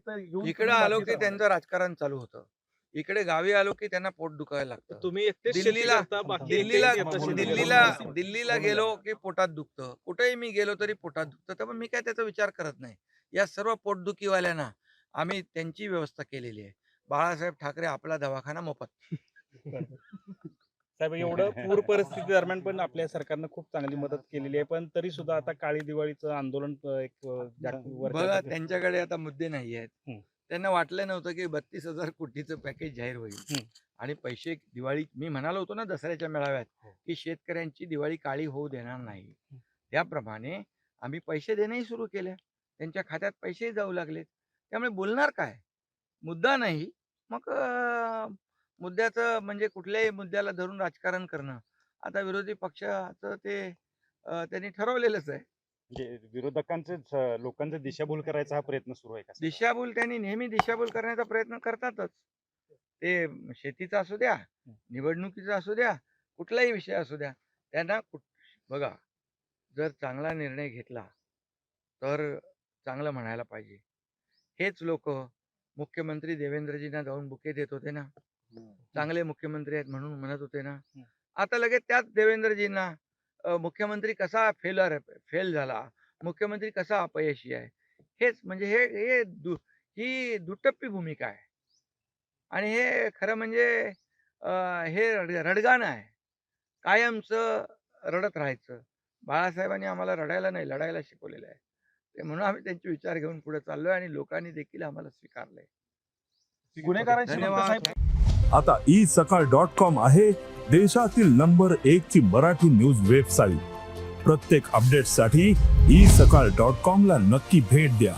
इथं येऊन इकडे आलो की त्यांचं राजकारण चालू होतं. इकडे गावी आलो की त्यांना पोट दुखायला लागतं. तुम्ही एकटेच शेती दिल्लीला करता, बाकी दिल्लीला एकटे येतात शेती दिल्लीला करायला? दिल्लीला गेलो की पोटात दुखतं. कुठेही मी गेलो तरी पोटात दुखतं. त्यामुळे मी काय त्याचा विचार करत नाही. या सर्व पोटदुखीवाल्यांना आम्ही त्यांची व्यवस्था केलेली आहे. बाळासाहेब ठाकरे आपला दवाखाना मोफत. साहेब, एवढं पूर परिस्थिती दरम्यान पण आपल्या सरकारनं खूप चांगली मदत केलेली आहे, पण तरी सुद्धा आता काळी दिवाळीचं आंदोलन बघा, त्यांच्याकडे आता मुद्दे नाही आहेत. हं. त्यांना वाटलं नव्हतं की 32,000 कोटीचं पॅकेज जाहीर होईल आणि पैसे दिवाळी, मी म्हणालो होतो ना दसऱ्याच्या मेळाव्यात की शेतकऱ्यांची दिवाळी काळी होऊ देणार नाही. त्याप्रमाणे आम्ही पैसे देणंही सुरू केले. त्यांच्या खात्यात पैसेही जाऊ लागलेत. त्यामुळे बोलणार काय, मुद्दा नाही. मग मुद्द्याचं म्हणजे कुठल्याही मुद्द्याला धरून राजकारण करणं आता विरोधी पक्षाचं ते त्यांनी ठरवलेलंच आहे. म्हणजे विरोधकांचेच लोकांचं दिशाभूल करायचा हा प्रयत्न सुरू आहे का? दिशाभूल त्यांनी नेहमी दिशाभूल करण्याचा प्रयत्न करतातच. ते शेतीचा असू द्या, निवडणुकीचा असू द्या, कुठलाही विषय असू द्या, त्यांना बघा, जर चांगला निर्णय घेतला तर चांगलं म्हणायला पाहिजे. हेच लोक मुख्यमंत्री देवेंद्रजींना जाऊन बुके देत होते ना, चांगले मुख्यमंत्री आहेत म्हणून म्हणत होते ना. आता लगेच त्याच देवेंद्रजींना मुख्यमंत्री कसा फेल झाला, मुख्यमंत्री कसा अपयशी आहे, हेच म्हणजे ही दुटप्पी भूमिका आहे. आणि हे खरं म्हणजे हे रडगाणं आहे. कायमचं रडत राहायचं. बाळासाहेबांनी आम्हाला रडायला नाही, लढायला शिकवलेलं आहे. ते म्हणून आम्ही त्यांचे विचार घेऊन पुढे चाललोय आणि लोकांनी देखील आम्हाला स्वीकारलंय. गुन्हेगारांची धन्यवाद. आता isakal.com आहे देशातील नंबर 1 ची मराठी न्यूज वेबसाईट. प्रत्येक अपडेटसाठी isakal.com ला नक्की भेट द्या.